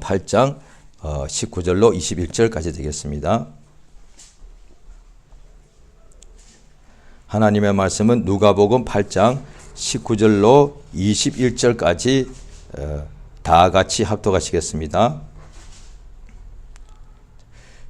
8장 19절로 21절까지 되겠습니다. 하나님의 말씀은 누가복음 8장 19절로 21절까지 다 같이 합독하시겠습니다.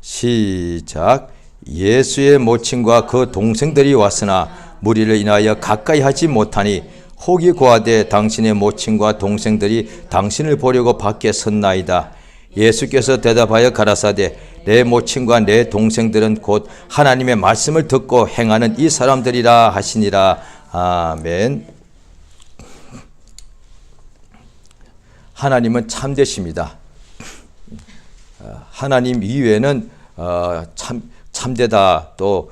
시작. 예수의 모친과 그 동생들이 왔으나 무리를 인하여 가까이 하지 못하니 혹이 고하되 당신의 모친과 동생들이 당신을 보려고 밖에 섰나이다. 예수께서 대답하여 가라사대 내 모친과 내 동생들은 곧 하나님의 말씀을 듣고 행하는 이 사람들이라 하시니라. 아멘. 하나님은 참되십니다. 하나님 이외에는 참되다 또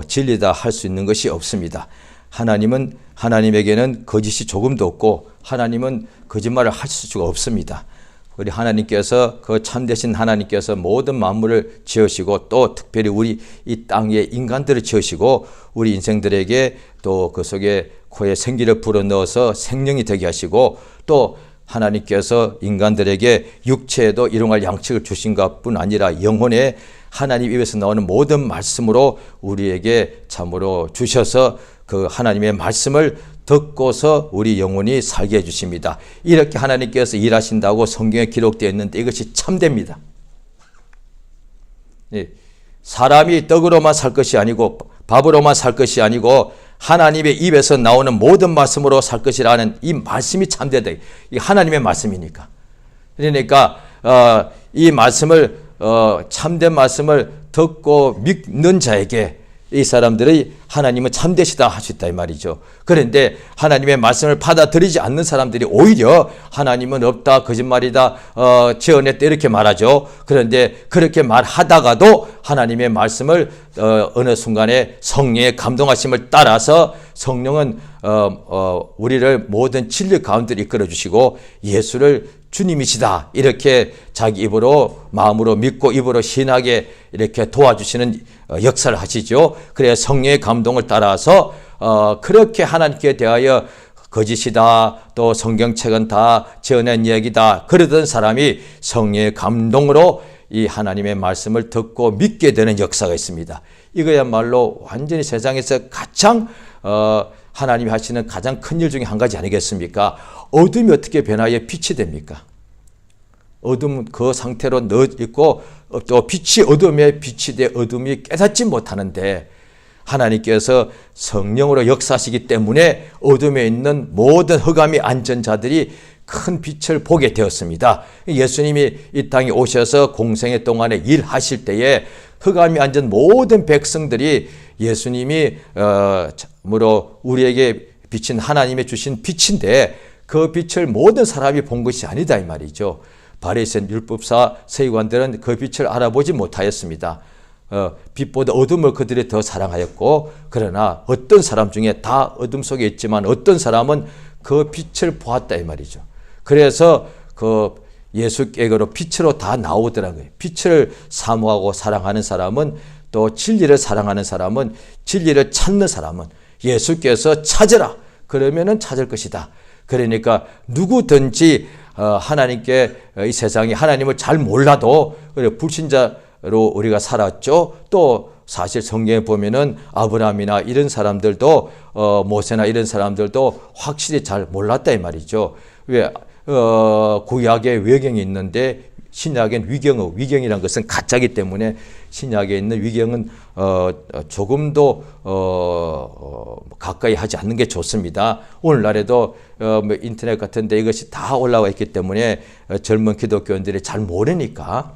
진리다 할 수 있는 것이 없습니다. 하나님에게는 거짓이 조금도 없고 하나님은 거짓말을 하실 수가 없습니다. 우리 하나님께서 그 참되신 하나님께서 모든 만물을 지으시고 또 특별히 우리 이 땅에 인간들을 지으시고 우리 인생들에게 또 그 속에 코에 생기를 불어넣어서 생명이 되게 하시고 또 하나님께서 인간들에게 육체에도 일용할 양식을 주신 것뿐 아니라 영혼에 하나님 입에서 나오는 모든 말씀으로 우리에게 참으로 주셔서 그 하나님의 말씀을 듣고서 우리 영혼이 살게 해주십니다. 이렇게 하나님께서 일하신다고 성경에 기록되어 있는데 이것이 참됩니다. 사람이 떡으로만 살 것이 아니고 밥으로만 살 것이 아니고 하나님의 입에서 나오는 모든 말씀으로 살 것이라는 이 말씀이 참되다. 이 하나님의 말씀이니까. 그러니까 이 말씀을 참된 말씀을 듣고 믿는 자에게 이 사람들이 하나님은 참되시다 할 수 있다 이 말이죠. 그런데 하나님의 말씀을 받아들이지 않는 사람들이 오히려 하나님은 없다, 거짓말이다, 재언했다 이렇게 말하죠. 그런데 그렇게 말하다가도 하나님의 말씀을 어느 순간에 성령의 감동하심을 따라서 성령은 우리를 모든 진리 가운데로 이끌어 주시고 예수를 주님이시다 이렇게 자기 입으로 마음으로 믿고 입으로 신하게 이렇게 도와주시는 역사를 하시죠. 그래야 성령의 감동을 따라서 그렇게 하나님께 대하여 거짓이다 또 성경책은 다 지어낸 이야기다 그러던 사람이 성령의 감동으로 이 하나님의 말씀을 듣고 믿게 되는 역사가 있습니다. 이거야말로 완전히 세상에서 가장 하나님이 하시는 가장 큰 일 중에 한 가지 아니겠습니까? 어둠이 어떻게 변화해 빛이 됩니까? 어둠은 그 상태로 넣어 있고 또 빛이 어둠에 빛이 돼 어둠이 깨닫지 못하는데 하나님께서 성령으로 역사하시기 때문에 어둠에 있는 모든 흑암이 앉은 자들이 큰 빛을 보게 되었습니다. 예수님이 이 땅에 오셔서 공생애 동안에 일하실 때에 흑암이 앉은 모든 백성들이 예수님이 참으로 우리에게 비친 하나님의 주신 빛인데 그 빛을 모든 사람이 본 것이 아니다 이 말이죠. 바리새인 율법사 세관들은 그 빛을 알아보지 못하였습니다. 빛보다 어둠을 그들이 더 사랑하였고 그러나 어떤 사람 중에 다 어둠 속에 있지만 어떤 사람은 그 빛을 보았다 이 말이죠. 그래서 그 예수께로 빛으로 다 나오더라고요. 빛을 사모하고 사랑하는 사람은 또 진리를 사랑하는 사람은 진리를 찾는 사람은 예수께서 찾으라 그러면은 찾을 것이다. 그러니까 누구든지 하나님께 이 세상에 하나님을 잘 몰라도 불신자로 우리가 살았죠. 또 사실 성경에 보면은 아브라함이나 이런 사람들도 모세나 이런 사람들도 확실히 잘 몰랐다 이 말이죠. 왜 구약에 외경이 있는데 신약엔 위경이라는 것은 가짜이기 때문에 신약에 있는 위경은 조금도 가까이 하지 않는 게 좋습니다. 오늘날에도 인터넷 같은 데 이것이 다 올라와 있기 때문에 젊은 기독교인들이 잘 모르니까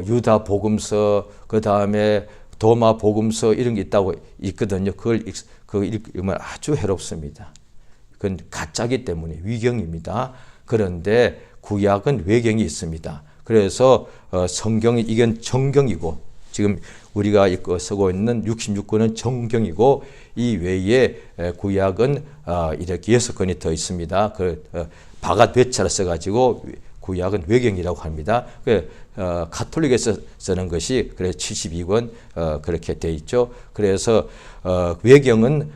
유다 복음서 그 다음에 도마 복음서 이런 게 있거든요. 그걸 읽으면 아주 해롭습니다. 그건 가짜이기 때문에 위경입니다. 그런데 구약은 외경이 있습니다. 그래서 성경이 이건 정경이고 지금 우리가 쓰고 있는 66권은 정경이고 이 외에 구약은 이렇게 6권이 더 있습니다. 바갓 외자를 써가지고 구약은 외경이라고 합니다. 가톨릭에서 쓰는 것이 그래서 72권 그렇게 돼 있죠. 그래서 외경은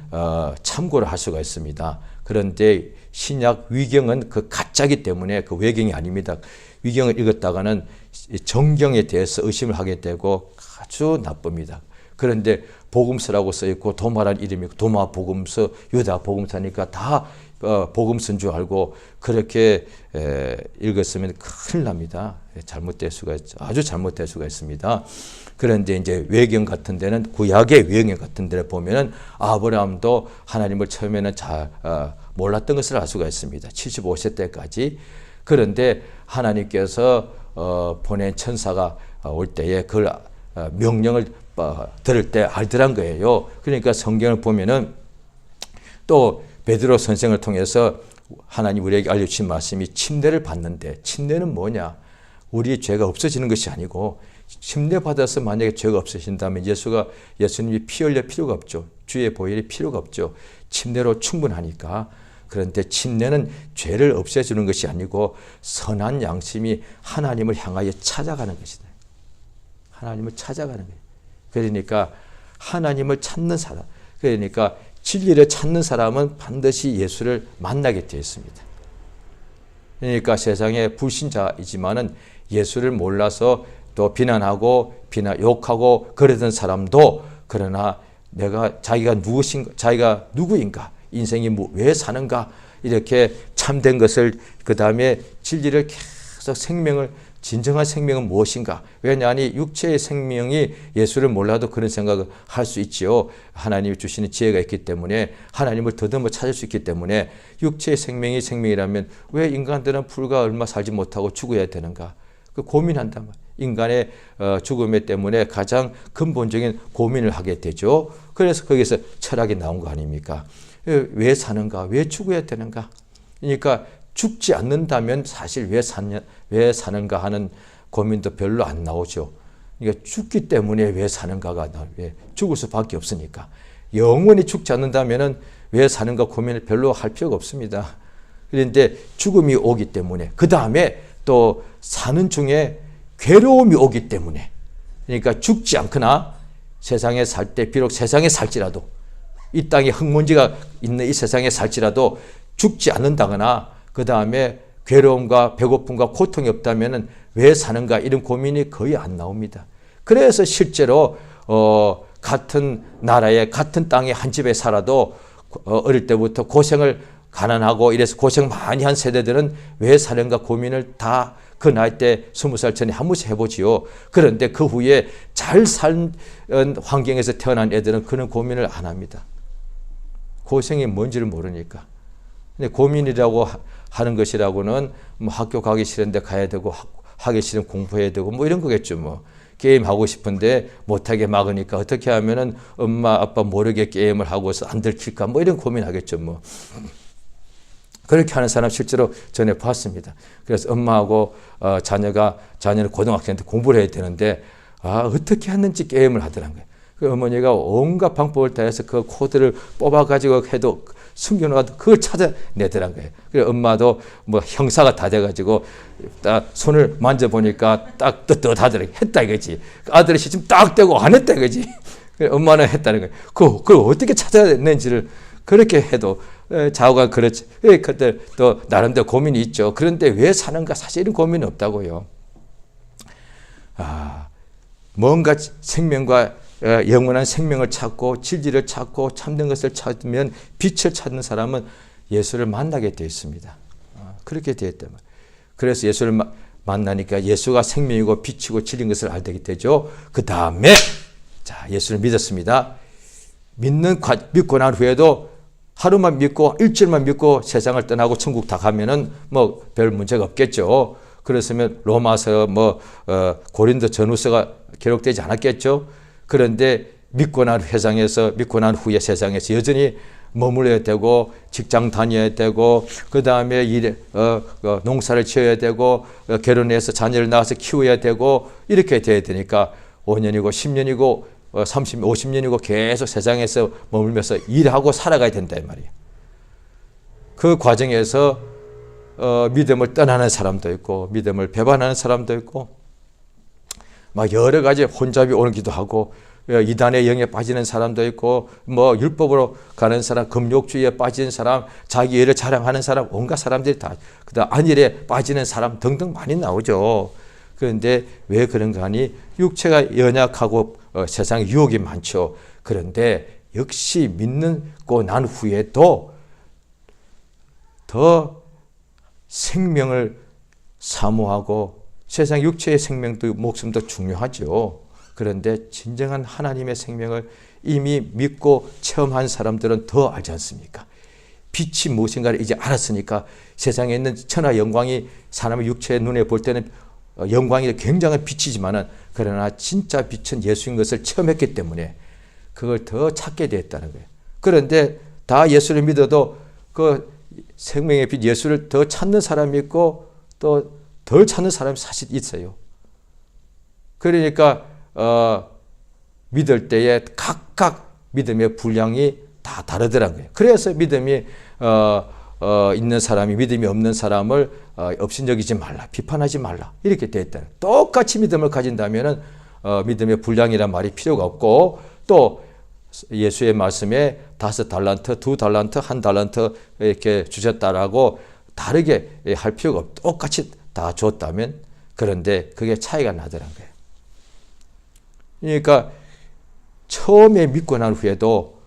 참고를 할 수가 있습니다. 그런데 신약 위경은 그 가짜기 때문에 그 외경이 아닙니다. 위경을 읽었다가는 정경에 대해서 의심을 하게 되고 아주 나쁩니다. 그런데 복음서라고 써있고 도마란 이름이고 도마 복음서, 유다 복음서니까 다 복음서인 줄 알고 그렇게 읽었으면 큰일 납니다. 잘못될 수가 아주 잘못될 수가 있습니다. 그런데 이제 외경 같은 데는 구약의 외경 같은 데를 보면은 아브라함도 하나님을 처음에는 잘 몰랐던 것을 알 수가 있습니다. 75세 때까지. 그런데 하나님께서 보낸 천사가 올 때에 그걸 명령을 들을 때 알더란 거예요. 그러니까 성경을 보면은 또 베드로 선생을 통해서 하나님 우리에게 알려주신 말씀이 침례를 받는데, 침례는 뭐냐? 우리의 죄가 없어지는 것이 아니고 침례 받아서 만약에 죄가 없으신다면 예수님이 피 흘릴 필요가 없죠. 주의 보혈이 필요가 없죠. 침례로 충분하니까. 그런데 침례는 죄를 없애주는 것이 아니고 선한 양심이 하나님을 향하여 찾아가는 것이다. 하나님을 찾아가는 거예요. 그러니까 하나님을 찾는 사람, 그러니까 진리를 찾는 사람은 반드시 예수를 만나게 되어 있습니다. 그러니까 세상에 불신자이지만은 예수를 몰라서 또 비난하고 욕하고 그러던 사람도, 그러나 자기가 누구인가, 인생이 왜 사는가, 이렇게 참된 것을, 그 다음에 진리를 계속 진정한 생명은 무엇인가? 왜냐하니 육체의 생명이 예수를 몰라도 그런 생각을 할 수 있지요. 하나님이 주시는 지혜가 있기 때문에, 하나님을 더듬어 찾을 수 있기 때문에. 육체의 생명이 생명이라면 왜 인간들은 불과 얼마 살지 못하고 죽어야 되는가? 그 고민한단 말이에요. 인간의 죽음 때문에 가장 근본적인 고민을 하게 되죠. 그래서 거기서 철학이 나온 거 아닙니까? 왜 사는가? 왜 죽어야 되는가? 그러니까 죽지 않는다면 사실 왜 사는가 하는 고민도 별로 안 나오죠. 그러니까 죽기 때문에 왜 사는가가 왜 죽을 수밖에 없으니까. 영원히 죽지 않는다면 왜 사는가 고민을 별로 할 필요가 없습니다. 그런데 죽음이 오기 때문에, 그 다음에 또 사는 중에 괴로움이 오기 때문에, 그러니까 죽지 않거나 세상에 살 때 비록 세상에 살지라도, 이 땅에 흙먼지가 있는 이 세상에 살지라도 죽지 않는다거나, 그 다음에 괴로움과 배고픔과 고통이 없다면 왜 사는가, 이런 고민이 거의 안 나옵니다. 그래서 실제로 같은 나라에 같은 땅에 한 집에 살아도 어릴 때부터 가난하고 이래서 고생 많이 한 세대들은 왜 사는가 고민을 다 그 나이 때 20살 전에 한 번씩 해보지요. 그런데 그 후에 잘 산 환경에서 태어난 애들은 그런 고민을 안 합니다. 고생이 뭔지를 모르니까. 근데 고민이라고 하는 것이라고는 뭐 학교 가기 싫은데 가야 되고, 하기 싫은 공부해야 되고, 뭐 이런 거겠죠. 뭐 게임 하고 싶은데 못하게 막으니까 어떻게 하면은 엄마 아빠 모르게 게임을 하고서 안 들킬까, 뭐 이런 고민하겠죠. 뭐 그렇게 하는 사람 실제로 전에 봤습니다. 그래서 엄마하고 자녀는 고등학생 때 공부를 해야 되는데 어떻게 했는지 게임을 하더란 거예요. 그 어머니가 온갖 방법을 다해서 그 코드를 뽑아가지고 해도 숨겨놔도 그걸 찾아내더란 거예요. 그래서 엄마도 뭐 형사가 다 돼가지고 딱 손을 만져보니까 딱 떳떳하더라. 했다 이거지. 아들이 시좀 딱 대고 안 했다 이거지. 그래서 엄마는 했다는 거예요. 그걸 어떻게 찾아냈는지를 그렇게 해도 좌우가 그렇지. 그때 또 나름대로 고민이 있죠. 그런데 왜 사는가? 사실은 고민이 없다고요. 뭔가 생명과 영원한 생명을 찾고 진리를 찾고 참된 것을 찾으면 빛을 찾는 사람은 예수를 만나게 되어 있습니다. 그렇게 되어 있단 말이에요. 그래서 예수를 만나니까 예수가 생명이고 빛이고 진리인 것을 알게 되죠. 그 다음에 예수를 믿었습니다. 믿고 난 후에도 하루만 믿고 일주일만 믿고 세상을 떠나고 천국 다 가면은 뭐 별 문제가 없겠죠. 그랬으면 로마서 고린도 전후서가 기록되지 않았겠죠. 그런데 믿고 난 후에 세상에서 여전히 머물러야 되고, 직장 다녀야 되고, 그 다음에 농사를 지어야 되고, 결혼해서 자녀를 낳아서 키워야 되고, 이렇게 돼야 되니까 5년이고 10년이고 30, 50년이고 계속 세상에서 머물면서 일하고 살아가야 된다 이 말이에요. 그 과정에서 믿음을 떠나는 사람도 있고, 믿음을 배반하는 사람도 있고, 막 여러 가지 혼잡이 오기도 하고, 이단의 영에 빠지는 사람도 있고 뭐 율법으로 가는 사람, 금욕주의에 빠지는 사람, 자기 의를 자랑하는 사람, 온갖 사람들이 다 그다음 안일에 빠지는 사람 등등 많이 나오죠. 그런데 왜 그런가 하니 육체가 연약하고 세상에 유혹이 많죠. 그런데 역시 믿고 난 후에도 더 생명을 사모하고 세상 육체의 생명도 목숨도 중요하죠. 그런데 진정한 하나님의 생명을 이미 믿고 체험한 사람들은 더 알지 않습니까? 빛이 무엇인가를 이제 알았으니까 세상에 있는 천하 영광이 사람의 육체의 눈에 볼 때는 영광이 굉장한 빛이지만은 그러나 진짜 빛은 예수인 것을 체험했기 때문에 그걸 더 찾게 됐다는 거예요. 그런데 다 예수를 믿어도 그 생명의 빛 예수를 더 찾는 사람이 있고 또 덜 찾는 사람이 사실 있어요. 그러니까 믿을 때에 각각 믿음의 분량이 다 다르더라는 거예요. 그래서 믿음이 있는 사람이 믿음이 없는 사람을 업신여기지 말라, 비판하지 말라 이렇게 되어 있다. 똑같이 믿음을 가진다면은 믿음의 분량이란 말이 필요가 없고 또 예수의 말씀에 5달란트, 2달란트, 1달란트 이렇게 주셨다라고 다르게 할 필요가 없고 똑같이 다 줬다면 그런데 그게 차이가 나더라는 거예요. 그러니까 처음에 믿고 난 후에도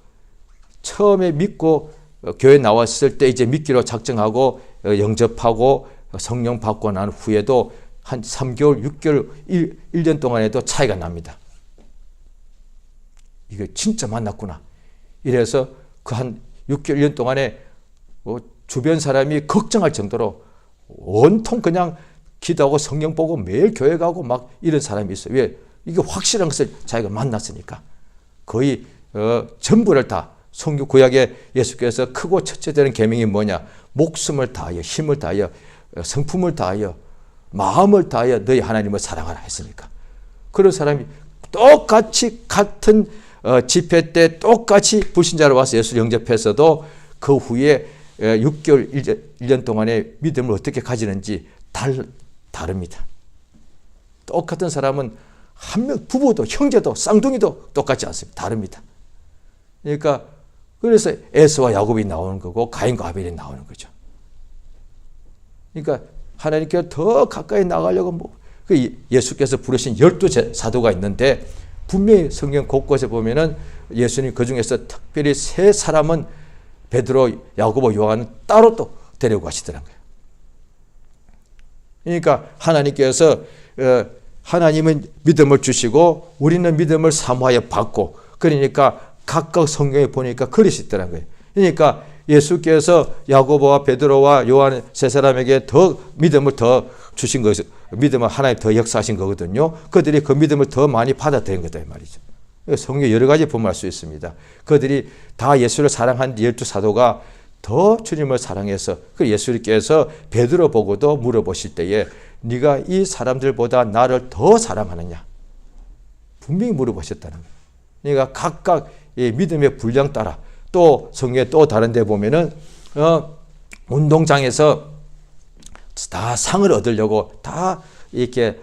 처음에 믿고 교회 나왔을 때 이제 믿기로 작정하고 영접하고 성령 받고 난 후에도 한 3개월, 6개월, 1년 동안에도 차이가 납니다. 이거 진짜 만났구나. 이래서 그 한 6개월, 1년 동안에 주변 사람이 걱정할 정도로 온통 그냥 기도하고 성령 보고 매일 교회 가고 막 이런 사람이 있어요. 왜? 이게 확실한 것을 자기가 만났으니까. 거의 전부를 다 성경 구약에 예수께서 크고 첫째 되는 계명이 뭐냐? 목숨을 다하여 힘을 다하여 성품을 다하여 마음을 다하여 너희 하나님을 사랑하라 했으니까. 그런 사람이 똑같이 같은 집회 때 똑같이 불신자로 와서 예수를 영접했어도 그 후에 6개월, 1년 동안의 믿음을 어떻게 가지는지 다릅니다. 똑같은 사람은 한 명, 부부도 형제도 쌍둥이도 똑같지 않습니다. 다릅니다. 그러니까 그래서 에서와 야곱이 나오는 거고 가인과 아벨이 나오는 거죠. 그러니까 하나님께 더 가까이 나가려고 예수께서 부르신 12 사도가 있는데 분명히 성경 곳곳에 보면은 예수님 그 중에서 특별히 3 사람은 베드로, 야고보, 요한은 따로 또 데리고 가시더라고요. 그러니까 하나님께서 하나님은 믿음을 주시고 우리는 믿음을 사모하여 받고 그러니까 각각 성경에 보니까 그릇이 있더라고요. 그러니까 예수께서 야고보와 베드로와 요한 3 사람에게 더 믿음을 더 주신 것이 믿음을 하나님 더 역사하신 거거든요. 그들이 그 믿음을 더 많이 받아들인 거다 이 말이죠. 성경 여러 가지 보면 알 수 있습니다. 그들이 다 예수를 사랑한 12 사도가 더 주님을 사랑해서 그 예수님께서 베드로 보고도 물어보실 때에 네가 이 사람들보다 나를 더 사랑하느냐 분명히 물어보셨다는 거예요. 그러니까 각각 믿음의 분량 따라 또 성경에 또 다른 데 보면은 운동장에서 다 상을 얻으려고 다 이렇게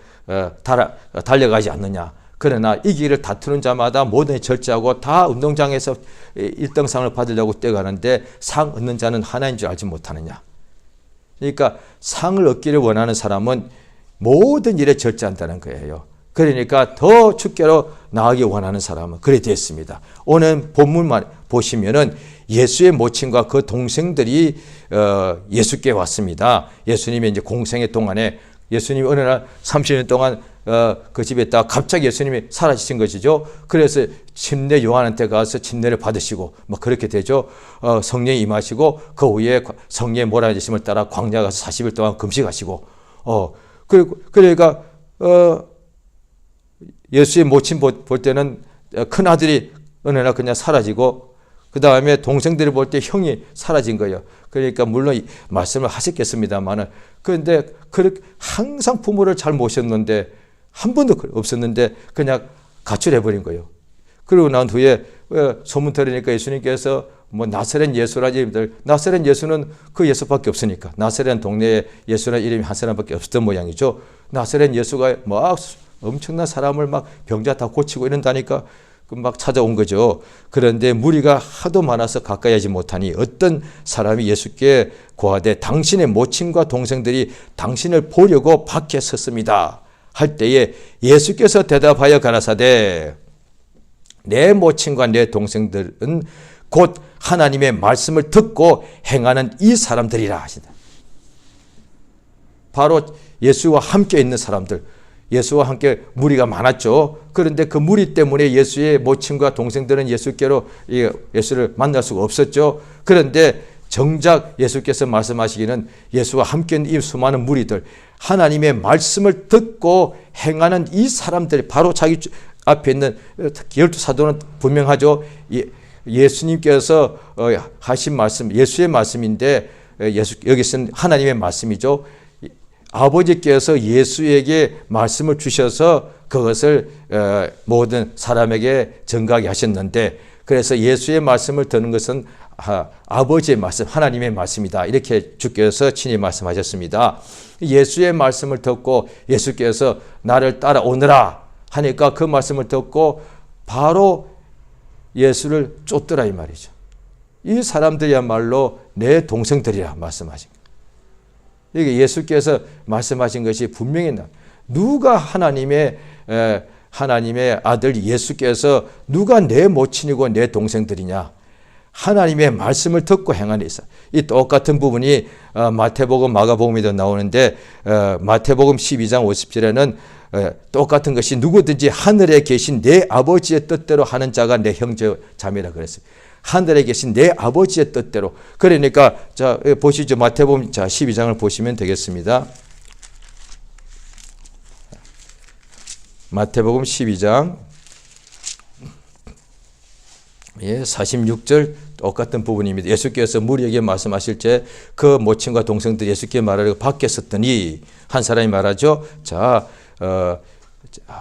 달려가지 않느냐. 그러나 이 길을 다투는 자마다 모든 절제하고 다 운동장에서 1등상을 받으려고 뛰어가는데 상 얻는 자는 하나인 줄 알지 못하느냐. 그러니까 상을 얻기를 원하는 사람은 모든 일에 절제한다는 거예요. 그러니까 더 주께로 나가기 원하는 사람은 그래 됐습니다. 오늘 본문만 보시면은 예수의 모친과 그 동생들이 예수께 왔습니다. 예수님이 이제 공생의 동안에 예수님이 어느 날 30년 동안 그 집에 있다가 갑자기 예수님이 사라지신 것이죠. 그래서 침례 요한한테 가서 침례를 받으시고 뭐 그렇게 되죠. 성령이 임하시고 그 후에 성령의 몰아내심을 따라 광야 가서 40일 동안 금식하시고 그러니까 예수의 모친 볼 때는 큰 아들이 어느 날 그냥 사라지고 그 다음에 동생들이 볼 때 형이 사라진 거예요. 그러니까 물론 말씀을 하셨겠습니다만은 그런데 그렇게 항상 부모를 잘 모셨는데 한 번도 없었는데 그냥 가출해버린 거예요. 그러고 난 후에 소문 들으니까 예수님께서 뭐 나사렛 예수라지 나사렛 예수는 그 예수밖에 없으니까 나사렛 동네에 예수라는 이름이 한 사람밖에 없었던 모양이죠. 나사렛 예수가 막 엄청난 사람을 막 병자 다 고치고 이런다니까 막 찾아온 거죠. 그런데 무리가 하도 많아서 가까이 하지 못하니 어떤 사람이 예수께 고하되 당신의 모친과 동생들이 당신을 보려고 밖에 섰습니다 할 때에 예수께서 대답하여 가라사대 내 모친과 내 동생들은 곧 하나님의 말씀을 듣고 행하는 이 사람들이라 하시다. 바로 예수와 함께 있는 사람들, 예수와 함께 무리가 많았죠. 그런데 그 무리 때문에 예수의 모친과 동생들은 예수를 만날 수가 없었죠. 그런데 정작 예수께서 말씀하시기는 예수와 함께 있는 이 수많은 무리들, 하나님의 말씀을 듣고 행하는 이 사람들이 바로 자기 앞에 있는 12사도는 분명하죠. 예수님께서 하신 말씀, 예수의 말씀인데 여기서는 하나님의 말씀이죠. 아버지께서 예수에게 말씀을 주셔서 그것을 모든 사람에게 전가하게 하셨는데, 그래서 예수의 말씀을 듣는 것은 아버지의 말씀, 하나님의 말씀이다. 이렇게 주께서 친히 말씀하셨습니다. 예수의 말씀을 듣고 예수께서 나를 따라오너라 하니까 그 말씀을 듣고 바로 예수를 쫓더라 이 말이죠. 이 사람들이야말로 내 동생들이라 말씀하신 거예요. 이게 예수께서 말씀하신 것이 분명히 누가 하나님의 아들 예수께서 누가 내 모친이고 내 동생들이냐? 하나님의 말씀을 듣고 행하는 이사. 이 똑같은 부분이 마태복음, 마가복음에도 나오는데 마태복음 12장 50절에는 똑같은 것이 누구든지 하늘에 계신 내 아버지의 뜻대로 하는 자가 내 형제 자매라 그랬어요. 하늘에 계신 내 아버지의 뜻대로. 그러니까 자 보시죠. 마태복음 12장을 보시면 되겠습니다. 마태복음 12장 46절 똑같은 부분입니다. 예수께서 무리에게 말씀하실 때 그 모친과 동생들이 예수께 말하려고 밖에 섰더니 한 사람이 말하죠. 자,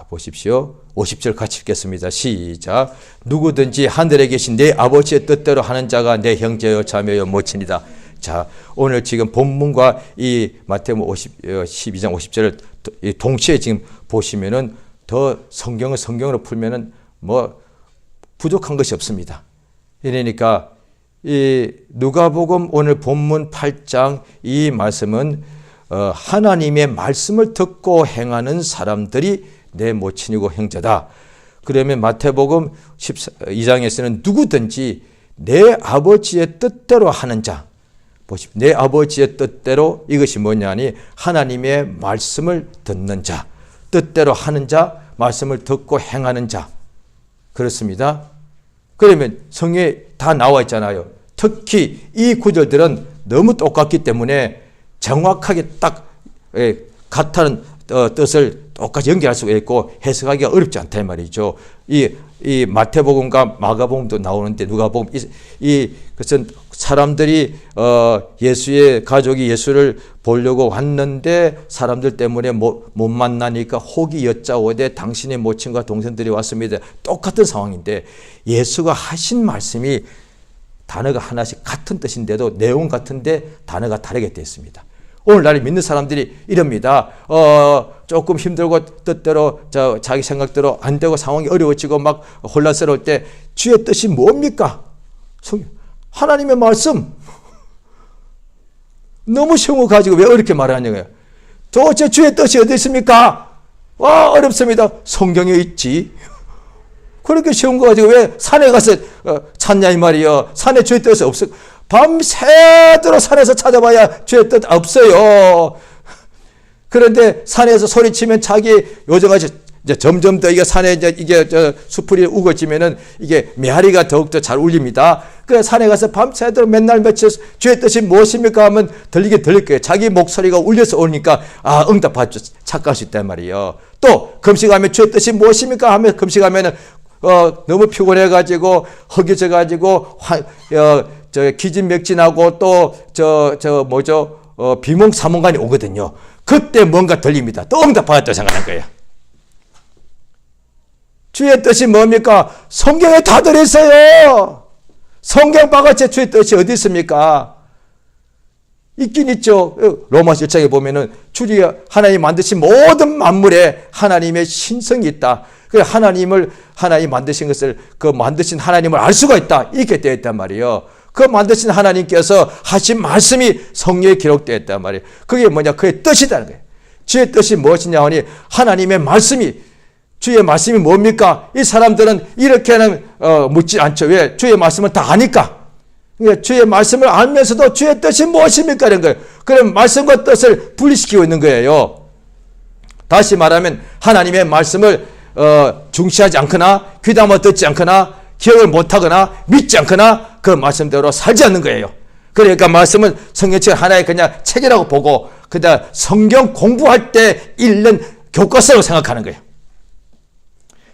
보십시오. 50절 같이 읽겠습니다. 시작. 누구든지 하늘에 계신 내 아버지의 뜻대로 하는 자가 내 형제여 자매여 모친이다. 자, 오늘 지금 본문과 이 마태복음 12장 50절을 동시에 지금 보시면은 더 성경으로 풀면은 뭐 부족한 것이 없습니다. 이러니까 이 누가복음 오늘 본문 8장 이 말씀은 하나님의 말씀을 듣고 행하는 사람들이 내 모친이고 형제다. 그러면 마태복음 12장에서는 누구든지 내 아버지의 뜻대로 하는 자. 보십시오. 내 아버지의 뜻대로 이것이 뭐냐니 하나님의 말씀을 듣는 자. 뜻대로 하는 자, 말씀을 듣고 행하는 자. 그렇습니다. 그러면 성경에 다 나와 있잖아요. 특히 이 구절들은 너무 똑같기 때문에 정확하게 딱 같은 뜻을 똑같이 연결할 수가 있고 해석하기가 어렵지 않다 이 말이죠. 이 마태복음과 마가복음도 나오는데 누가복음 그것은 사람들이 예수의 가족이 예수를 보려고 왔는데 사람들 때문에 못 만나니까 혹이 여짜오되 당신의 모친과 동생들이 왔습니다. 똑같은 상황인데 예수가 하신 말씀이 단어가 하나씩 같은 뜻인데도 내용 같은데 단어가 다르게 되어 있습니다. 오늘날 믿는 사람들이 이럽니다. 조금 힘들고 뜻대로 자기 생각대로 안 되고 상황이 어려워지고 막 혼란스러울 때 주의 뜻이 뭡니까? 하나님의 말씀. 너무 쉬운 거 가지고 왜 어렵게 말하냐고요. 도대체 주의 뜻이 어디 있습니까? 어렵습니다. 성경에 있지. 그렇게 쉬운 거 가지고 왜 산에 가서 찾냐 이 말이요. 산에 주의 뜻이 없어. 밤새도록 산에서 찾아봐야 주의 뜻 없어요. 그런데 산에서 소리치면 자기 요정아지 이제 점점 더 이게 산에 이게 수풀이 우거지면은 이게 메아리가 더욱더 잘 울립니다. 그 산에 가서 밤새도록 맨날 며칠 주의 뜻이 무엇입니까 하면 들릴 거예요. 자기 목소리가 울려서 오니까 응답받죠. 착각할 수 있단 말이에요. 또 금식하면 주의 뜻이 무엇입니까 하면 금식하면은 너무 피곤해가지고 허기져가지고 기진맥진하고 또 비몽사몽간이 오거든요. 그때 뭔가 들립니다. 또 응답받았다고 생각한 거예요. 주의 뜻이 뭡니까? 성경에 다 들어있어요. 성경 바깥에 주의 뜻이 어디 있습니까? 있긴 있죠. 로마서 1장에 보면은 하나님 만드신 모든 만물에 하나님의 신성이 있다. 그 하나님 만드신 것을, 그 만드신 하나님을 알 수가 있다. 이렇게 되어 있단 말이에요. 그 만드신 하나님께서 하신 말씀이 성경에 기록되어 있단 말이에요. 그게 뭐냐? 그의 뜻이라는 거예요. 주의 뜻이 무엇이냐 하니 하나님의 말씀이, 주의 말씀이 뭡니까? 이 사람들은 이렇게는 묻지 않죠. 왜? 주의 말씀은 다 아니까. 그러니까 주의 말씀을 알면서도 주의 뜻이 무엇입니까? 이런 거예요. 그럼 말씀과 뜻을 분리시키고 있는 거예요. 다시 말하면 하나님의 말씀을 중시하지 않거나 귀담아 듣지 않거나 기억을 못하거나 믿지 않거나 그 말씀대로 살지 않는 거예요. 그러니까 말씀은 성경책 하나의 그냥 책이라고 보고 그다음 성경 공부할 때 읽는 교과서라고 생각하는 거예요.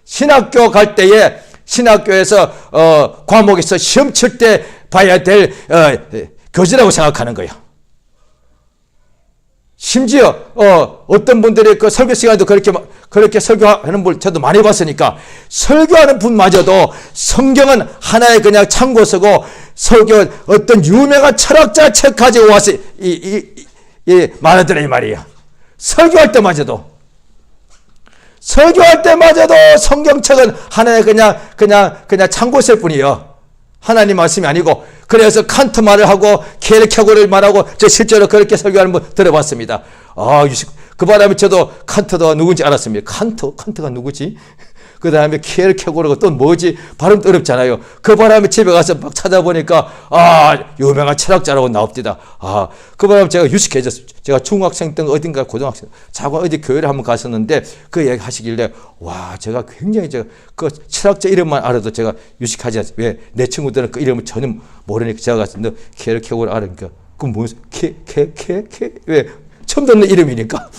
신학교 갈 때에 신학교에서 과목에서 시험 칠 때 봐야 될 교재라고 생각하는 거예요. 심지어 어떤 분들이 그 설교 시간에도 그렇게 설교하는 분 저도 많이 봤으니까 설교하는 분마저도 성경은 하나의 그냥 참고서고 설교 어떤 유명한 철학자 책 가지고 와서 말하더라 이 말이에요. 설교할 때마저도 성경책은 하나의 그냥 참고서일 뿐이에요. 하나님 말씀이 아니고. 그래서 칸트 말을 하고 케르케고르를 말하고 저 실제로 그렇게 설교하는 분 들어봤습니다. 그 바람에 저도 칸트가 누군지 알았습니다. 칸트가 누구지? 그 다음에 케르케고르가 또 뭐지? 발음도 어렵잖아요. 그 바람에 집에 가서 막 찾아보니까 유명한 철학자라고 나옵니다. 그 바람에 제가 유식해졌어요. 제가 중학생 때 어딘가 고등학생 자고 어디 교회를 한번 갔었는데 그 얘기 하시길래 제가 굉장히 그 철학자 이름만 알아도 제가 유식하지 않습니다. 왜? 내 친구들은 그 이름을 전혀 모르니까 제가 가서 너 케르케고르 알으니까 그 무슨 왜? 처음 듣는 이름이니까.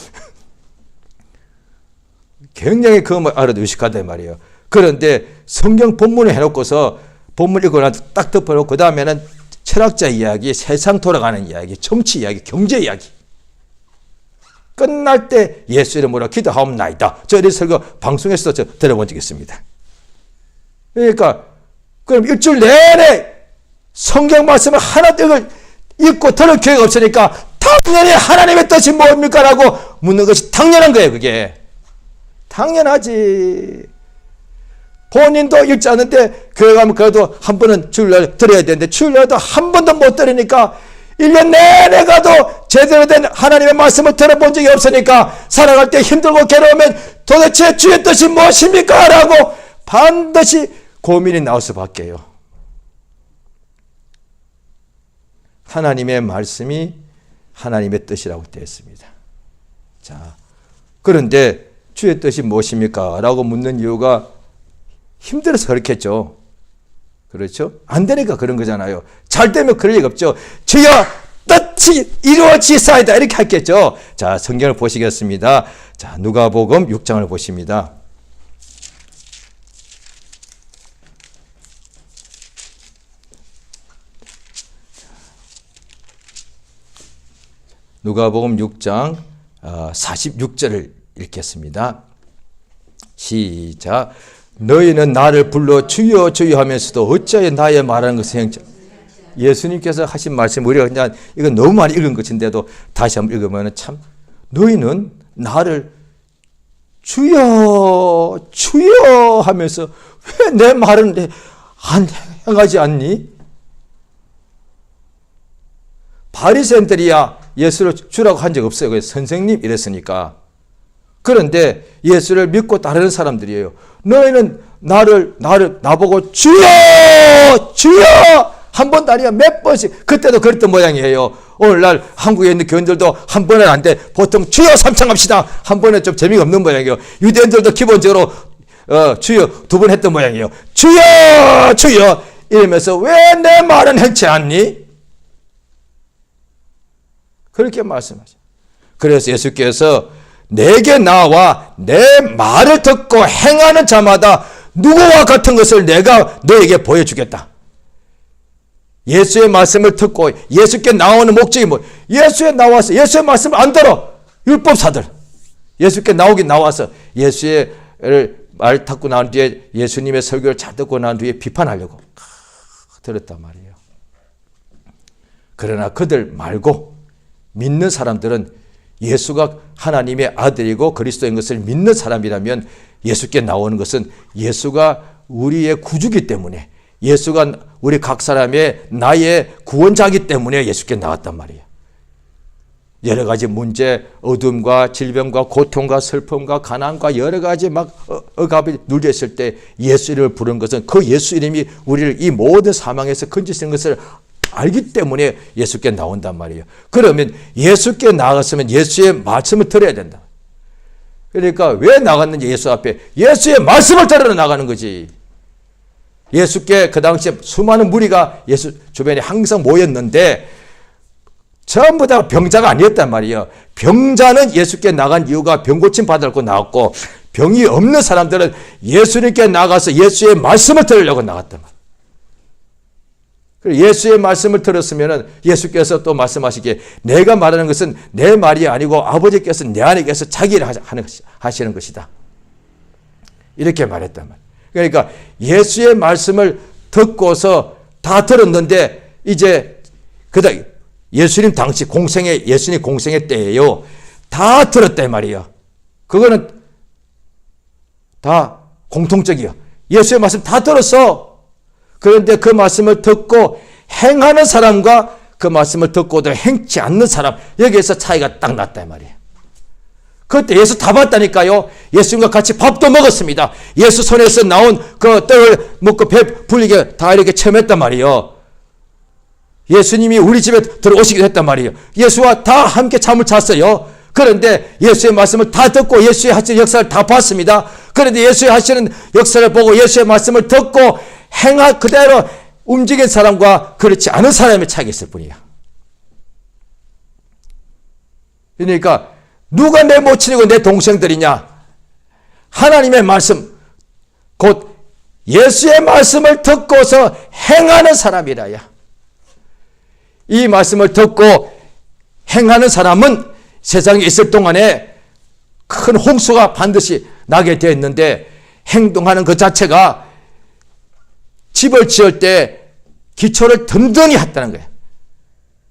굉장히 그것만 알아도 유식하다 말이에요. 그런데 성경 본문을 해놓고서 본문 읽고 나서 딱 덮어놓고 그 다음에는 철학자 이야기, 세상 돌아가는 이야기, 정치 이야기, 경제 이야기. 끝날 때 예수 이름으로 기도하옵나이다. 저희 설교 방송에서도 저 들어본 적이 있습니다. 그러니까 그럼 일주일 내내 성경 말씀을 하나 읽고 들을 기회가 없으니까 당연히 하나님의 뜻이 뭡니까? 라고 묻는 것이 당연한 거예요. 그게. 당연하지. 본인도 읽지 않는데 교회 가면 그래도 한 번은 주일날 들어야 되는데 주일날도 한 번도 못 들으니까 1년 내내 가도 제대로 된 하나님의 말씀을 들어본 적이 없으니까 살아갈 때 힘들고 괴로우면 도대체 주의 뜻이 무엇입니까? 라고 반드시 고민이 나올 수밖에요. 하나님의 말씀이 하나님의 뜻이라고 되어 있습니다. 자, 그런데 주의 뜻이 무엇입니까? 라고 묻는 이유가 힘들어서 그렇겠죠. 그렇죠? 안 되니까 그런 거잖아요. 잘 되면 그럴 리가 없죠. 주여 뜻이 이루어지사이다 이렇게 했겠죠. 자, 성경을 보시겠습니다. 자, 누가복음 6장을 보십니다. 누가복음 6장 46절을 읽겠습니다. 시작. 너희는 나를 불러 주여 주여 하면서도 어찌하여 나의 말하는 것을 행치. 예수님께서 하신 말씀 우리가 그냥 이건 너무 많이 읽은 것인데도 다시 한번 읽으면 참 너희는 나를 주여 주여 하면서 왜 내 말은 안 행하지 않니? 바리새인들이야 예수를 주라고 한 적 없어요. 그래서 선생님 이랬으니까. 그런데 예수를 믿고 따르는 사람들이에요. 너희는 나보고 주여 주여 한 번도 아니야 몇 번씩 그때도 그랬던 모양이에요. 오늘날 한국에 있는 교인들도 한 번은 안 돼. 보통 주여 삼창합시다. 한 번은 좀 재미가 없는 모양이에요. 유대인들도 기본적으로 주여 두 번 했던 모양이에요. 주여 주여 이러면서 왜 내 말은 행치 않니? 그렇게 말씀하죠. 그래서 예수께서 내게 나와 내 말을 듣고 행하는 자마다 누구와 같은 것을 내가 너에게 보여주겠다. 예수의 말씀을 듣고 예수께 나오는 목적이 뭐? 예수에 나와서 예수의 말씀을 안 들어. 율법사들. 예수께 나오긴 나와서 예수의 말 듣고 난 뒤에 예수님의 설교를 잘 듣고 난 뒤에 비판하려고 들었단 말이에요. 그러나 그들 말고 믿는 사람들은 예수가 하나님의 아들이고 그리스도인 것을 믿는 사람이라면 예수께 나오는 것은 예수가 우리의 구주기 때문에, 예수가 우리 각 사람의 나의 구원자이기 때문에 예수께 나왔단 말이에요. 여러 가지 문제, 어둠과 질병과 고통과 슬픔과 가난과 여러 가지 막 억압이 눌렸을 때 예수 이름을 부른 것은 그 예수 이름이 우리를 이 모든 사망에서 건지시는 것을 알기 때문에 예수께 나온단 말이에요. 그러면 예수께 나갔으면 예수의 말씀을 들어야 된다. 그러니까 왜 나갔는지 예수 앞에 예수의 말씀을 들으러 나가는 거지. 예수께 그 당시에 수많은 무리가 예수 주변에 항상 모였는데 전부 다 병자가 아니었단 말이에요. 병자는 예수께 나간 이유가 병 고침 받으려고 나왔고, 병이 없는 사람들은 예수님께 나가서 예수의 말씀을 들으려고 나갔단 말이에요. 예수의 말씀을 들었으면 예수께서 또 말씀하시기에 내가 말하는 것은 내 말이 아니고 아버지께서 내 안에 계서 자기 일을 하시는 것이다. 이렇게 말했단 말이에요. 그러니까 예수의 말씀을 듣고서 다 들었는데 이제 그다음 예수님 당시 예수님 공생의 때예요. 다 들었단 말이에요. 그거는 다 공통적이에요. 예수의 말씀 다 들었어. 그런데 그 말씀을 듣고 행하는 사람과 그 말씀을 듣고도 행치 않는 사람, 여기에서 차이가 딱 났단 말이에요. 그때 예수 다 봤다니까요. 예수님과 같이 밥도 먹었습니다. 예수 손에서 나온 그 떡을 먹고 배 불리게 다 이렇게 체험했단 말이에요. 예수님이 우리 집에 들어오시기도 했단 말이에요. 예수와 다 함께 잠을 잤어요. 그런데 예수의 말씀을 다 듣고 예수의 하시는 역사를 다 봤습니다. 그런데 예수의 하시는 역사를 보고 예수의 말씀을 듣고 그대로 움직인 사람과 그렇지 않은 사람의 차이가 있을 뿐이에요. 그러니까 누가 내 모친이고 내 동생들이냐? 하나님의 말씀, 곧 예수의 말씀을 듣고서 행하는 사람이라야. 이 말씀을 듣고 행하는 사람은 세상에 있을 동안에 큰 홍수가 반드시 나게 되어 있는데, 행동하는 그 자체가 집을 지을 때 기초를 든든히 했다는 거예요.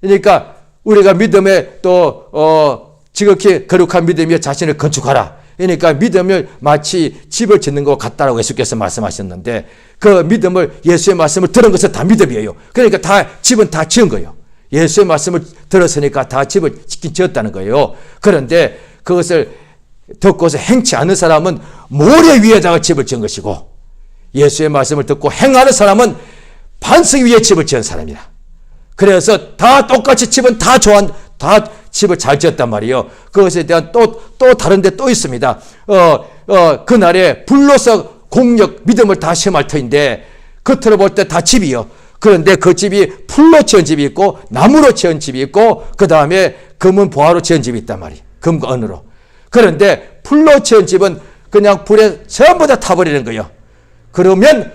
그러니까 우리가 믿음에 또 지극히 거룩한 믿음에 자신을 건축하라. 그러니까 믿음을 마치 집을 짓는 것 같다라고 예수께서 말씀하셨는데, 그 믿음을 예수의 말씀을 들은 것은 다 믿음이에요. 그러니까 집은 다 지은 거예요. 예수의 말씀을 들었으니까 다 집을 지었다는 거예요. 그런데 그것을 듣고서 행치 않는 사람은 모래 위에다가 집을 지은 것이고, 예수의 말씀을 듣고 행하는 사람은 반석 위에 집을 지은 사람이다. 그래서 다 똑같이 집은 다 집을 잘 지었단 말이에요. 그것에 대한 또 다른 데 또 있습니다. 그날에 불로서 공력, 믿음을 다 시험할 터인데, 겉으로 볼 때 다 집이요. 그런데 그 집이 풀로 지은 집이 있고, 나무로 지은 집이 있고, 그 다음에 금은 보화로 지은 집이 있단 말이에요. 금과 은으로. 그런데 풀로 지은 집은 그냥 불에 전부 다 타버리는 거예요. 그러면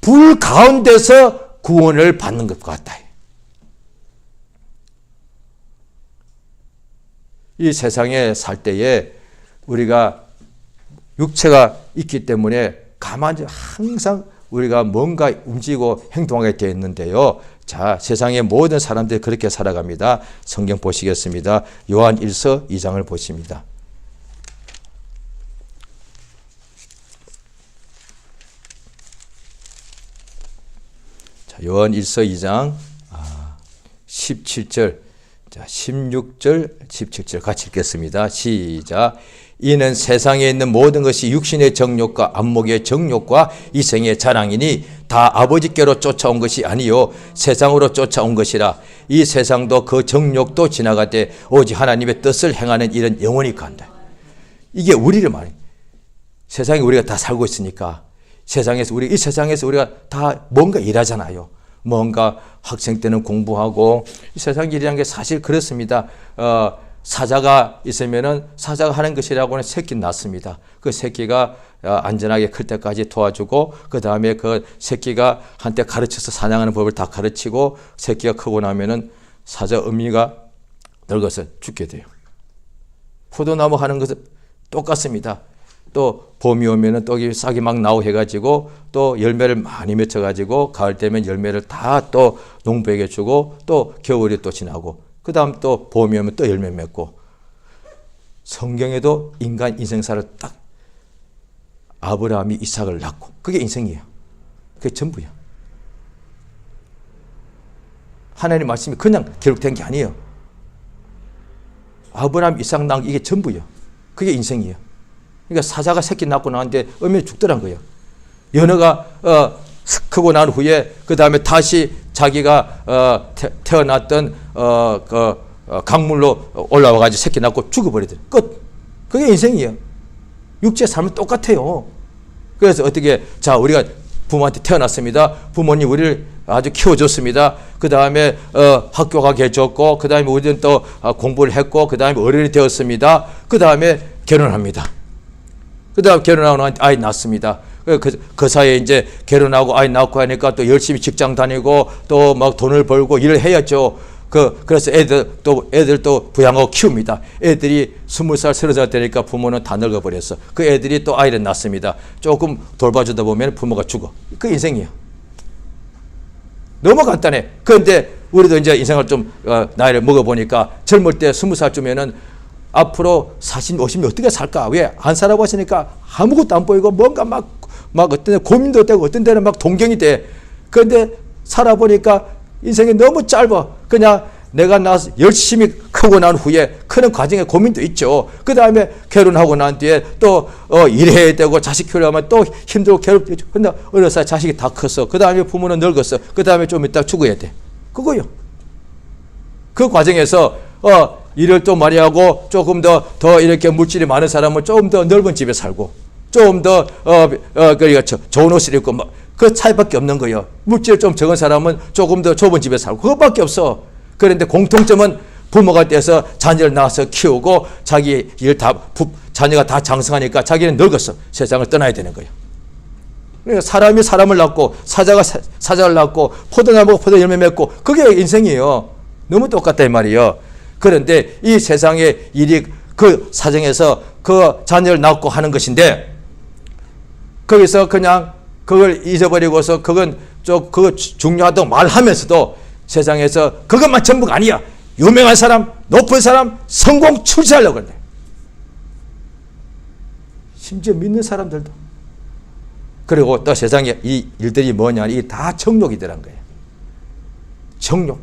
불 가운데서 구원을 받는 것 같다. 이 세상에 살 때에 우리가 육체가 있기 때문에 가만히 항상 우리가 뭔가 움직이고 행동하게 되어 있는데요. 자, 세상의 모든 사람들이 그렇게 살아갑니다. 성경 보시겠습니다. 요한 1서 2장을 보십니다. 자, 요한 1서 2장 17절, 자, 16절, 17절 같이 읽겠습니다. 시작. 이는 세상에 있는 모든 것이 육신의 정욕과 안목의 정욕과 이생의 자랑이니 다 아버지께로 쫓아온 것이 아니요 세상으로 쫓아온 것이라. 이 세상도 그 정욕도 지나가되 오직 하나님의 뜻을 행하는 일은 영원히 간다. 이게 우리를 말해. 세상에 우리가 다 살고 있으니까 이 세상에서 우리가 다 뭔가 일하잖아요. 뭔가 학생 때는 공부하고, 이 세상 일이라는 게 사실 그렇습니다. 사자가 있으면은 사자가 하는 것이라고는 새끼 낳습니다. 그 새끼가 안전하게 클 때까지 도와주고, 그 다음에 그 새끼가 한때 가르쳐서 사냥하는 법을 다 가르치고, 새끼가 크고 나면은 사자 어미가 늙어서 죽게 돼요. 포도나무 하는 것은 똑같습니다. 또 봄이 오면은 떡이 싹이 막 나오고 해가지고 또 열매를 많이 맺혀가지고 가을 되면 열매를 다 또 농부에게 주고 또 겨울이 또 지나고, 그 다음 또 봄이 오면 또 열매 맺고. 성경에도 인간 인생사를 딱 아브라함이 이삭을 낳고 그게 인생이에요. 그게 전부야. 하나님 말씀이 그냥 기록된 게 아니에요. 아브라함 이삭 낳은 게 이게 전부예요. 그게 인생이에요. 그러니까 사자가 새끼 낳고 나는데 엄연히 죽더란 거예요. 연어가 크고 난 후에 그 다음에 다시 자기가 태어났던 강물로 올라와가지고 새끼 낳고 죽어버리더래. 끝. 그게 인생이에요. 육체 삶은 똑같아요. 그래서 어떻게 우리가 부모한테 태어났습니다. 부모님 우리를 아주 키워줬습니다. 그 다음에 학교 가게 해줬고 그 다음에 우리는 또 공부를 했고 그 다음에 어른이 되었습니다. 그 다음에 결혼합니다. 그 다음에 결혼하고 아이 낳습니다. 그 사이에 이제 결혼하고 아이 낳고 하니까 또 열심히 직장 다니고 또 막 돈을 벌고 일을 해야죠. 그래서 애들 또 부양하고 키웁니다. 애들이 20살, 30살 되니까 부모는 다 늙어버렸어. 그 애들이 또 아이를 낳습니다. 조금 돌봐주다 보면 부모가 죽어. 그 인생이에요. 너무 간단해. 그런데 우리도 이제 인생을 좀 나이를 먹어보니까 젊을 때 20살쯤에는 앞으로 40, 50년 어떻게 살까? 왜? 안 살아봤으니까 아무것도 안 보이고 뭔가 막 어떤 데 고민도 되고 어떤 데는 막 동경이 돼. 그런데 살아보니까 인생이 너무 짧아. 그냥 내가 열심히 크고 난 후에 크는 과정에 고민도 있죠. 그 다음에 결혼하고 난 뒤에 또 일해야 되고 자식 키우려면 또 힘들고 괴롭죠. 근데 어려서 자식이 다 컸어. 그 다음에 부모는 늙었어. 그 다음에 좀 이따 죽어야 돼. 그거요. 그 과정에서 일을 또 많이 하고 조금 더 이렇게 물질이 많은 사람은 조금 더 넓은 집에 살고 좀 더 그러니까 좋은 옷을 입고 막 그 차이밖에 없는 거예요. 물질 좀 적은 사람은 조금 더 좁은 집에 살고 그것밖에 없어. 그런데 공통점은 부모가 돼서 자녀를 낳아서 키우고 자기 일 자녀가 다 장성하니까 자기는 늙었어. 세상을 떠나야 되는 거예요. 그러니까 사람이 사람을 낳고 사자가 사자를 낳고 포도나무가 포도 열매 맺고 그게 인생이에요. 너무 똑같다 이 말이에요. 그런데 이 세상의 일이 그 사정에서 그 자녀를 낳고 하는 것인데 거기서 그냥 그걸 잊어버리고서 그거 중요하다고 말하면서도 세상에서 그것만 전부가 아니야. 유명한 사람, 높은 사람, 성공 출세하려고 그래. 심지어 믿는 사람들도. 그리고 또 세상에 이 일들이 뭐냐, 이게 다 정욕이더란 거예요. 정욕.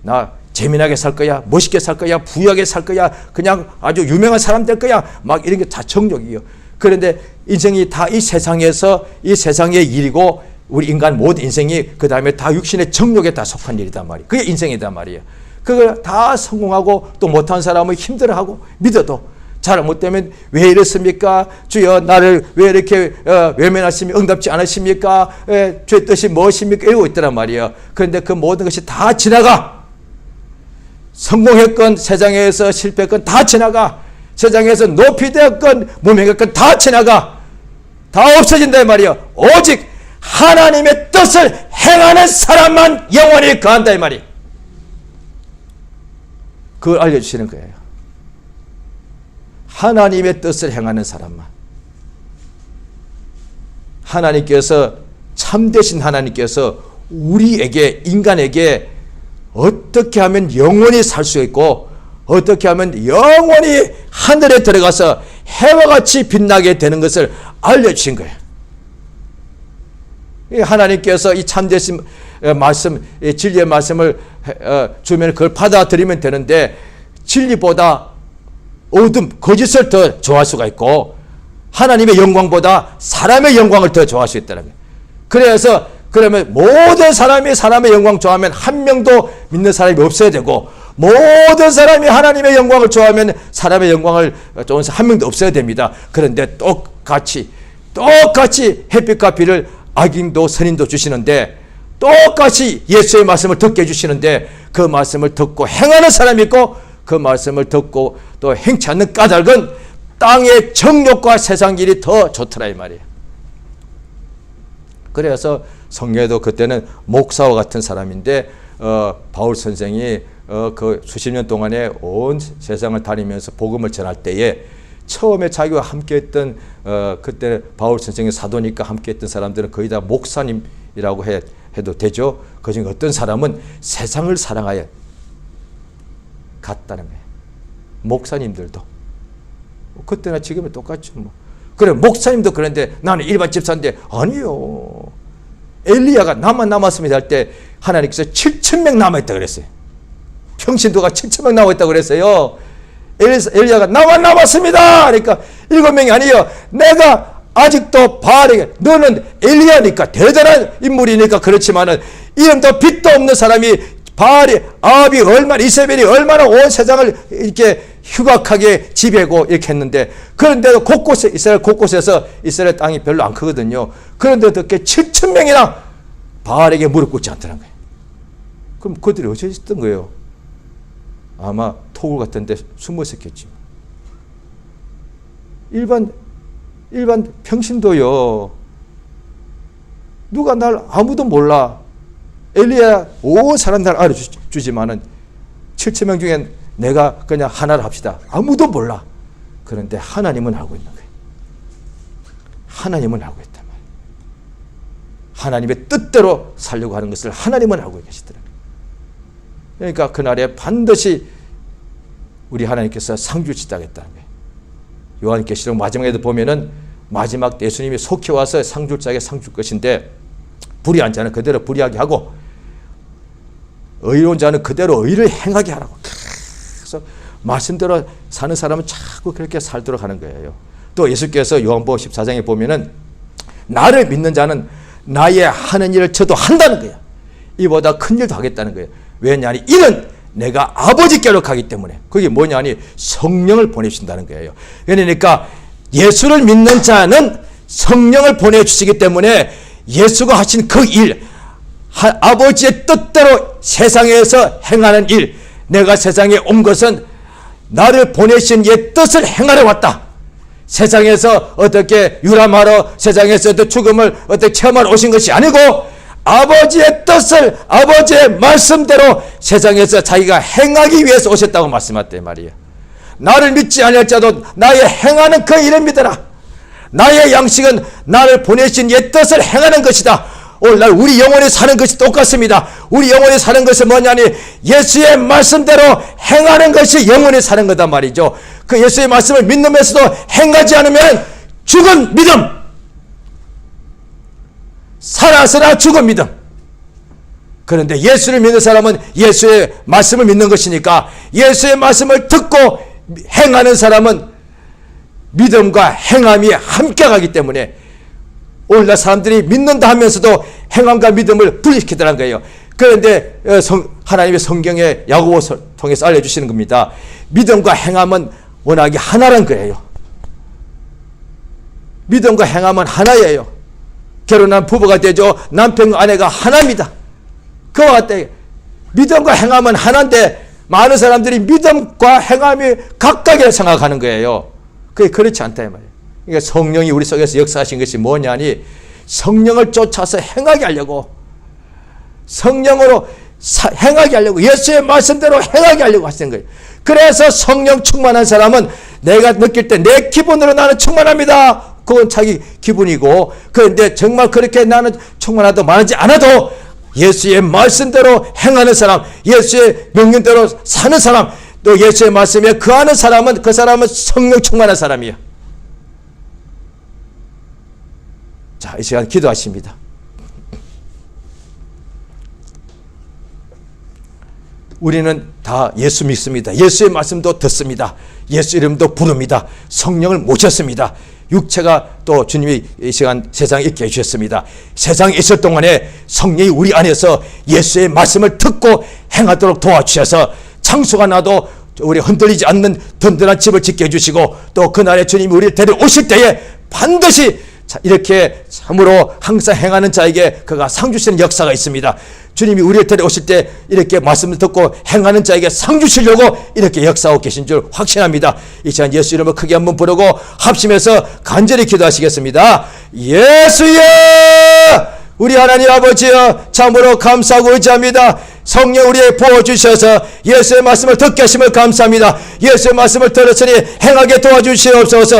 나 재미나게 살 거야, 멋있게 살 거야, 부유하게 살 거야, 그냥 아주 유명한 사람 될 거야. 막 이런 게 다 정욕이에요. 그런데 인생이 다 이 세상에서 이 세상의 일이고 우리 인간 모든 인생이 그 다음에 다 육신의 정욕에 다 속한 일이단 말이에요. 그게 인생이단 말이에요. 그걸 다 성공하고 또 못한 사람은 힘들어하고 믿어도 잘못되면 왜 이렇습니까? 주여 나를 왜 이렇게 외면하시며 응답지 않으십니까? 주의 뜻이 무엇입니까? 이러고 있더란 말이에요. 그런데 그 모든 것이 다 지나가. 성공했건 세상에서 실패했건 다 지나가. 세상에서 높이 되었건 무명했건 다 지나가. 다 없어진다 이 말이에요. 오직 하나님의 뜻을 행하는 사람만 영원히 거한다 이 말이에요. 그걸 알려주시는 거예요. 하나님의 뜻을 행하는 사람만. 하나님께서 참되신 하나님께서 우리에게 인간에게 어떻게 하면 영원히 살 수 있고 어떻게 하면 영원히 하늘에 들어가서 해와 같이 빛나게 되는 것을 알려주신 거예요. 하나님께서 이 참되신 말씀, 진리의 말씀을 주면 그걸 받아들이면 되는데 진리보다 어둠, 거짓을 더 좋아할 수가 있고 하나님의 영광보다 사람의 영광을 더 좋아할 수 있다는 거예요. 그래서 그러면 모든 사람이 사람의 영광 좋아하면 한 명도 믿는 사람이 없어야 되고 모든 사람이 하나님의 영광을 좋아하면 사람의 영광을 좋아하는 사람 한 명도 없어야 됩니다. 그런데 똑같이 햇빛과 비를 악인도 선인도 주시는데 똑같이 예수의 말씀을 듣게 해주시는데 그 말씀을 듣고 행하는 사람이 있고 그 말씀을 듣고 또 행치 않는 까닭은 땅의 정욕과 세상 일이 더 좋더라 이 말이에요. 그래서 성경에도 그때는 목사와 같은 사람인데 바울 선생이 그 수십 년 동안에 온 세상을 다니면서 복음을 전할 때에 처음에 자기와 함께했던 그때 바울 선생의 사도니까 함께했던 사람들은 거의 다 목사님이라고 해도 되죠. 그중에 어떤 사람은 세상을 사랑하여 같다는 거예요. 목사님들도. 그때나 지금은 똑같죠. 뭐. 그래, 목사님도 그런데 나는 일반 집사인데, 아니요. 엘리야가 나만 남았습니다 할 때 하나님께서 7,000명 남아있다 그랬어요. 평신도가 7,000명 남아있다 그랬어요. 엘리야가 나만 남았습니다. 그러니까 7명이 아니에요. 내가 아직도 바알에게, 너는 엘리야니까 대단한 인물이니까 그렇지만은 이름도 빛도 없는 사람이 바알이, 아합이 얼마나, 이세벨이 얼마나 온 세상을 이렇게 흉악하게 지배하고 이렇게 했는데, 그런데도 곳곳에, 이스라엘 곳곳에서, 이스라엘 땅이 별로 안 크거든요. 그런데도 이렇게 7,000명이나 바알에게 무릎 꿇지 않더란 거예요. 그럼 그들이 어디서 있었던 거예요? 아마 토굴 같은 데 숨어 있었겠지. 일반 평신도요. 누가 날 아무도 몰라. 엘리야 온 사람 날 알아주지만은 7,000명 중엔 내가 그냥 하나를 합시다. 아무도 몰라. 그런데 하나님은 알고 있는 거예요. 하나님은 알고 있단 말이에요. 하나님의 뜻대로 살려고 하는 것을 하나님은 알고 계시더라고요. 그러니까 그날에 반드시 우리 하나님께서 상주 지다겠다는 거예요. 요한계시록 마지막에도 보면은 마지막 때 예수님이 속히 와서 상줄 자에게 상줄 것인데, 불의한 자는 그대로 불의하게 하고 의로운 자는 그대로 의를 행하게 하라고. 그래서 말씀대로 사는 사람은 자꾸 그렇게 살도록 하는 거예요. 또 예수께서 요한복음 14장에 보면은 나를 믿는 자는 나의 하는 일을 저도 한다는 거예요. 이보다 큰 일도 하겠다는 거예요. 왜냐하니 이는 내가 아버지께로 가기 때문에. 그게 뭐냐니 성령을 보내주신다는 거예요. 그러니까 예수를 믿는 자는 성령을 보내주시기 때문에 예수가 하신 그 일, 아버지의 뜻대로 세상에서 행하는 일, 내가 세상에 온 것은 나를 보내신 이의 뜻을 행하러 왔다. 세상에서 어떻게 유람하러, 세상에서 죽음을 어떻게 체험하러 오신 것이 아니고 아버지의 뜻을, 아버지의 말씀대로 세상에서 자기가 행하기 위해서 오셨다고 말씀하셨단 말이에요. 나를 믿지 아니할 자도 나의 행하는 그 일을 믿어라. 나의 양식은 나를 보내신 이의 뜻을 행하는 것이다. 오늘날 우리 영혼이 사는 것이 똑같습니다. 우리 영혼이 사는 것은 뭐냐니 예수의 말씀대로 행하는 것이 영혼이 사는 거다 말이죠. 그 예수의 말씀을 믿으면서도 행하지 않으면 죽은 믿음, 살아서나 죽은 믿음. 그런데 예수를 믿는 사람은 예수의 말씀을 믿는 것이니까 예수의 말씀을 듣고 행하는 사람은 믿음과 행함이 함께 가기 때문에 오늘날 사람들이 믿는다 하면서도 행함과 믿음을 분리시키더라는 거예요. 그런데 하나님의 성경에 야고보서 통해서 알려주시는 겁니다. 믿음과 행함은 워낙에 하나란 거예요. 믿음과 행함은 하나예요. 결혼한 부부가 되죠. 남편과 아내가 하나입니다. 그와 같다. 믿음과 행함은 하나인데 많은 사람들이 믿음과 행함이 각각이라 생각하는 거예요. 그게 그렇지 않다 이 말이에요. 그러니까 성령이 우리 속에서 역사하신 것이 뭐냐니 성령을 쫓아서 행하게 하려고, 성령으로 행하게 하려고, 예수의 말씀대로 행하게 하려고 하시는 거예요. 그래서 성령 충만한 사람은 내가 느낄 때 내 기분으로 나는 충만합니다. 그건 자기 기분이고, 그런데 정말 그렇게 나는 충만하도 말하지 않아도 예수의 말씀대로 행하는 사람, 예수의 명령대로 사는 사람, 또 예수의 말씀에 거하는 사람은 그 사람은 성령 충만한 사람이에요. 자, 이 시간 기도하십니다. 우리는 다 예수 믿습니다. 예수의 말씀도 듣습니다. 예수 이름도 부릅니다. 성령을 모셨습니다. 육체가 또 주님이 이 시간 세상에 있게 해주셨습니다. 세상에 있을 동안에 성령이 우리 안에서 예수의 말씀을 듣고 행하도록 도와주셔서 창수가 나도 우리 흔들리지 않는 든든한 집을 짓게 해주시고, 또 그날에 주님이 우리를 데려오실 때에 반드시 이렇게 참으로 항상 행하는 자에게 그가 상 주시는 역사가 있습니다. 주님이 우리를 데려오실 때 이렇게 말씀을 듣고 행하는 자에게 상 주시려고 이렇게 역사하고 계신 줄 확신합니다. 이 시간 예수 이름을 크게 한번 부르고 합심해서 간절히 기도하시겠습니다. 예수여, 우리 하나님 아버지여, 참으로 감사하고 의지합니다. 성령 우리에게 부어주셔서 예수의 말씀을 듣게 하심을 감사합니다. 예수의 말씀을 들었으니 행하게 도와주시옵소서.